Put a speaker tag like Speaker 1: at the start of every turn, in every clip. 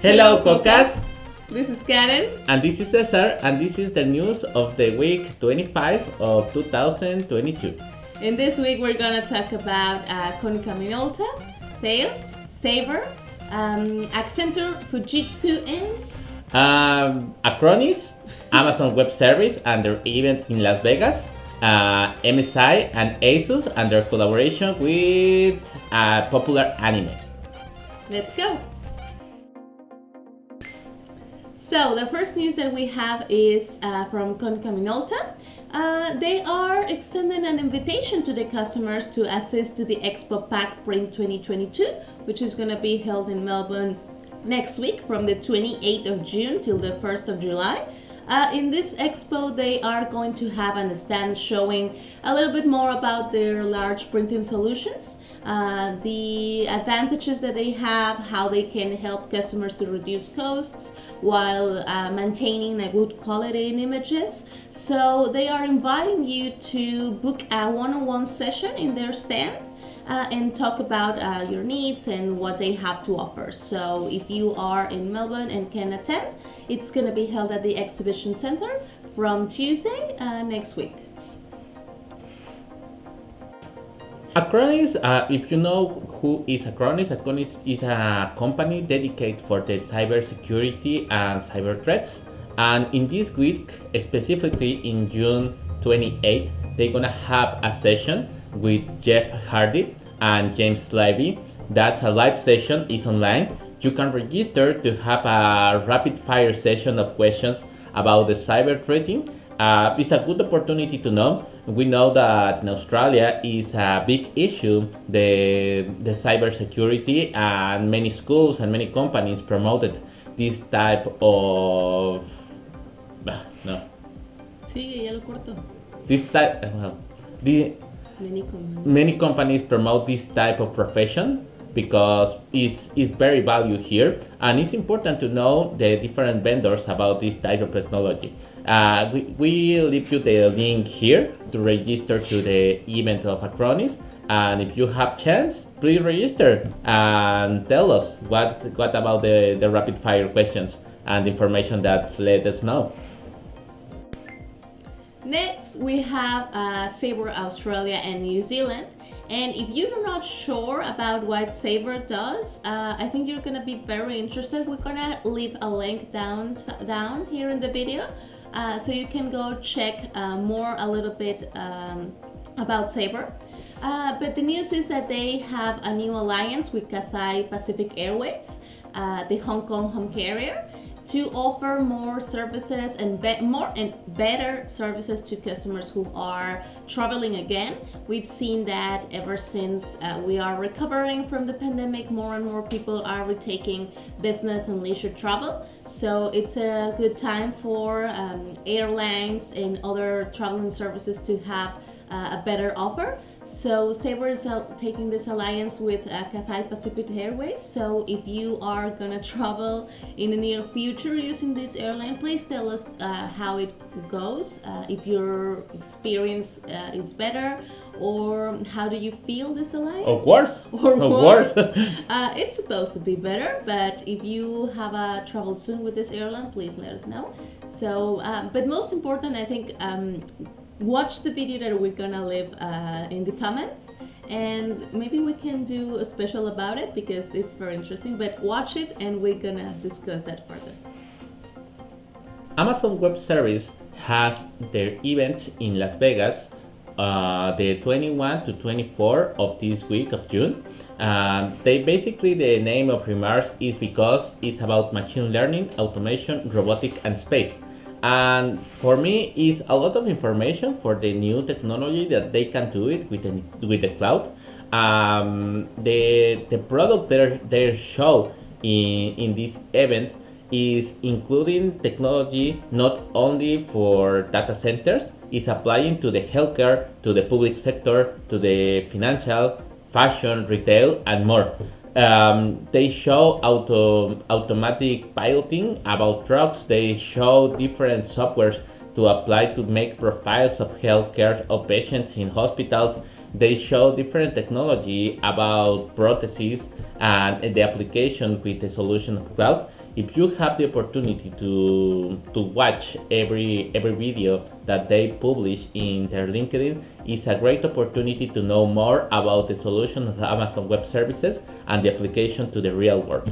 Speaker 1: Hello, Quokkas!
Speaker 2: This is Karen.
Speaker 1: And this is Cesar, and this is the news of the week 25 of 2022.
Speaker 2: In this week, we're going to talk about Konica Minolta, Phalus, Sabre, Accenture, Fujitsu, and
Speaker 1: Acronis, Amazon Web Service and their event in Las Vegas, MSI and Asus and their collaboration with popular anime.
Speaker 2: Let's go! So the first news that we have is from Konica Minolta. They are extending an invitation to the customers to assist to the Expo Pack Print 2022, which is going to be held in Melbourne next week from the 28th of June till the 1st of July. In this expo, they are going to have a stand showing a little bit more about their large printing solutions, the advantages that they have, how they can help customers to reduce costs while maintaining a good quality in images. So they are inviting you to book a one-on-one session in their stand and talk about your needs and what they have to offer. So if you are in Melbourne and can attend, it's going to be held at the Exhibition Centre from Tuesday next week.
Speaker 1: Acronis, if you know who is Acronis, Acronis is a company dedicated for the cybersecurity and cyber threats. And in this week, specifically in June 28th, they're gonna have a session with Jeff Hardy and James Levy. That's a live session, it's online. You can register to have a rapid fire session of questions about the cyber threatening. It's a good opportunity to know. We know that in Australia is a big issue, the cyber security, and many schools and many companies promoted this type of no.
Speaker 2: Sí, ya lo corto.
Speaker 1: This type many companies promote this type of profession because it's very valued here, and it's important to know the different vendors about this type of technology. We leave you the link here to register to the event of Acronis, and if you have chance, please register and tell us what about the rapid fire questions and information that let us know.
Speaker 2: Next, we have Sabre Australia and New Zealand. And if you're not sure about what Sabre does, I think you're going to be very interested. We're going to leave a link down here in the video, so you can go check more a little bit about Sabre. But the news is that they have a new alliance with Cathay Pacific Airways, the Hong Kong home carrier, to offer more services and more and better services to customers who are traveling again. We've seen that ever since we are recovering from the pandemic, more and more people are retaking business and leisure travel. So it's a good time for airlines and other traveling services to have a better offer. So Sabre is taking this alliance with Cathay Pacific Airways. So if you are gonna travel in the near future using this airline, please tell us how it goes, if your experience is better, or how do you feel this alliance?
Speaker 1: Of course.
Speaker 2: Or
Speaker 1: of course.
Speaker 2: It's supposed to be better, but if you have traveled soon with this airline, please let us know. So, but most important, I think, watch the video that we're gonna leave in the comments, and maybe we can do a special about it because it's very interesting. But watch it and we're gonna discuss that further.
Speaker 1: Amazon Web Service has their event in Las Vegas the 21 to 24 of this week of June. They basically, the name of remarks is because it's about machine learning, automation, robotic, and space. And for me, it's a lot of information for the new technology that they can do it with the cloud. The product they show in this event is including technology not only for data centers, it's applying to the healthcare, to the public sector, to the financial, fashion, retail, and more. They show automatic piloting about trucks. They show different softwares to apply to make profiles of healthcare of patients in hospitals. They show different technology about prostheses and the application with the solution of cloud. if you have the opportunity to watch every video that they publish in their LinkedIn, it's a great opportunity to know more about the solution of Amazon Web Services and the application to the real world.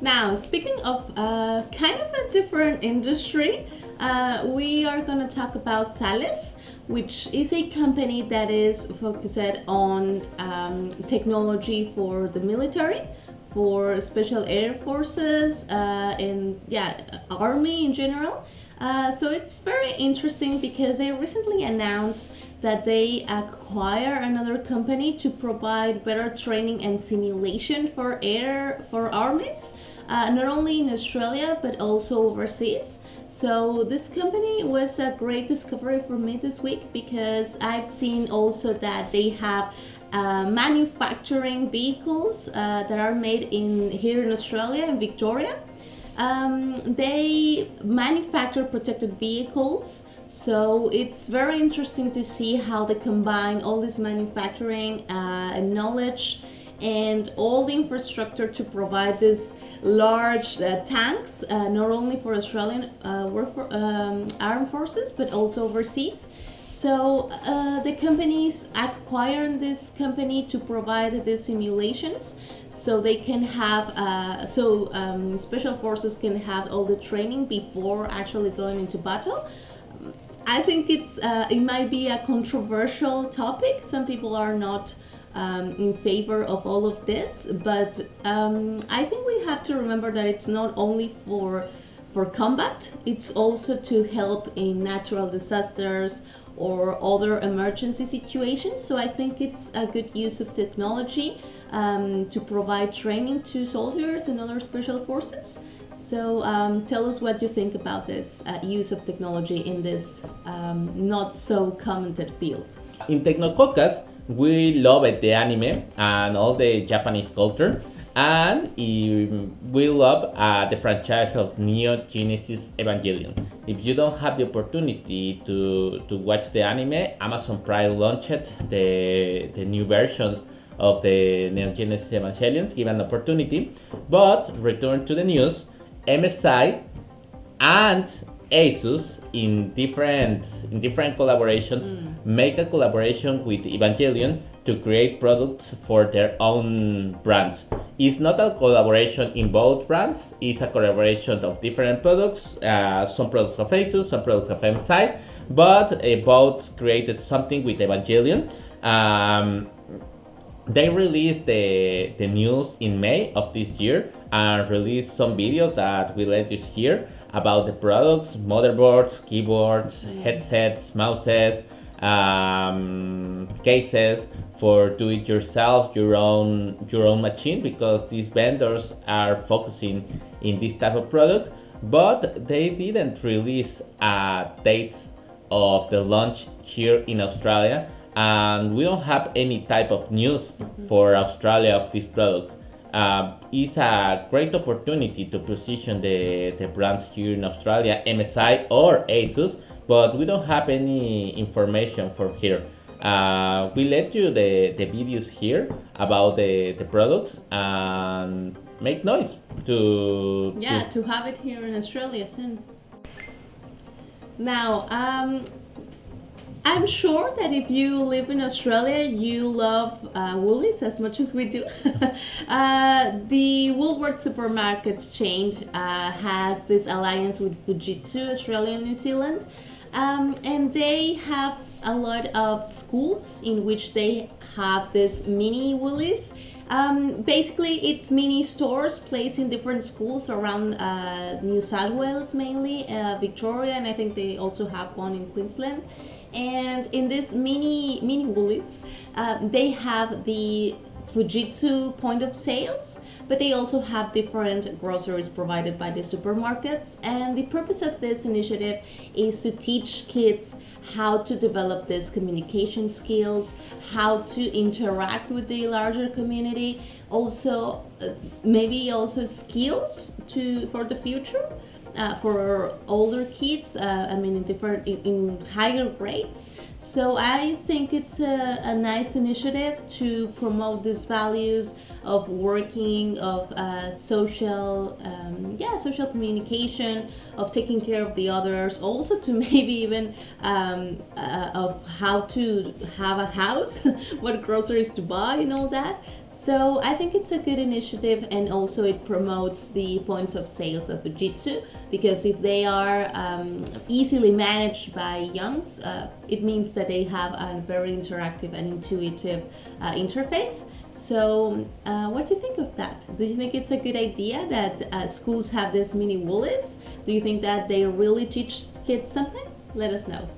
Speaker 2: Now, speaking of kind of a different industry, we are going to talk about Phalus, which is a company that is focused on technology for the military, for special air forces, and army in general. So it's very interesting because they recently announced that they acquire another company to provide better training and simulation for armies, not only in Australia but also overseas. So this company was a great discovery for me this week because I've seen also that they have manufacturing vehicles that are made here in Australia in Victoria. They manufacture protected vehicles, so it's very interesting to see how they combine all this manufacturing and knowledge and all the infrastructure to provide this large tanks, not only for Australian armed forces but also overseas. So the companies acquiring this company to provide these simulations, so they can have special forces can have all the training before actually going into battle. I think it might be a controversial topic. Some people are not in favor of all of this, but I think we have to remember that it's not only for combat, it's also to help in natural disasters or other emergency situations. So I think it's a good use of technology to provide training to soldiers and other special forces. So tell us what you think about this use of technology in this not so commented field.
Speaker 1: In Tecno Quokkas, we loved the anime and all the Japanese culture, and we love the franchise of Neo Genesis Evangelion. If you don't have the opportunity to watch the anime, Amazon Prime launched the new versions of the Neo Genesis Evangelion. Give an opportunity, but return to the news. MSI and Asus in different collaborations make a collaboration with Evangelion to create products for their own brands. It's not a collaboration in both brands, it's a collaboration of different products, some products of Asus, some products of MSI, but both created something with Evangelion. They released the news in May of this year and released some videos that we let you hear about the products, motherboards, keyboards, headsets, mouses, cases for do-it-yourself, your own machine, because these vendors are focusing in this type of product, but they didn't release a date of the launch here in Australia, and we don't have any type of news for Australia of this product. It's a great opportunity to position the brands here in Australia, MSI or Asus, but we don't have any information from here. We let you the videos here about the products and make noise to
Speaker 2: have it here in Australia soon. Now, I'm sure that if you live in Australia, you love Woolies as much as we do. The Woolworths Supermarkets chain has this alliance with Fujitsu, Australia and New Zealand, and they have a lot of schools in which they have this mini Woolies. Basically, it's mini stores placed in different schools around New South Wales, mainly Victoria, and I think they also have one in Queensland. And in this mini Woolies, they have the Fujitsu point of sales, but they also have different groceries provided by the supermarkets. And the purpose of this initiative is to teach kids how to develop these communication skills, how to interact with the larger community, also maybe also skills for the future. For older kids, in higher grades. So I think it's a nice initiative to promote these values of working, of social communication, of taking care of the others, also to maybe even of how to have a house, what groceries to buy, and all that. So I think it's a good initiative, and also it promotes the points of sales of Fujitsu, because if they are easily managed by youngs, it means that they have a very interactive and intuitive interface. So, what do you think of that? Do you think it's a good idea that schools have this mini Woolies? Do you think that they really teach kids something? Let us know.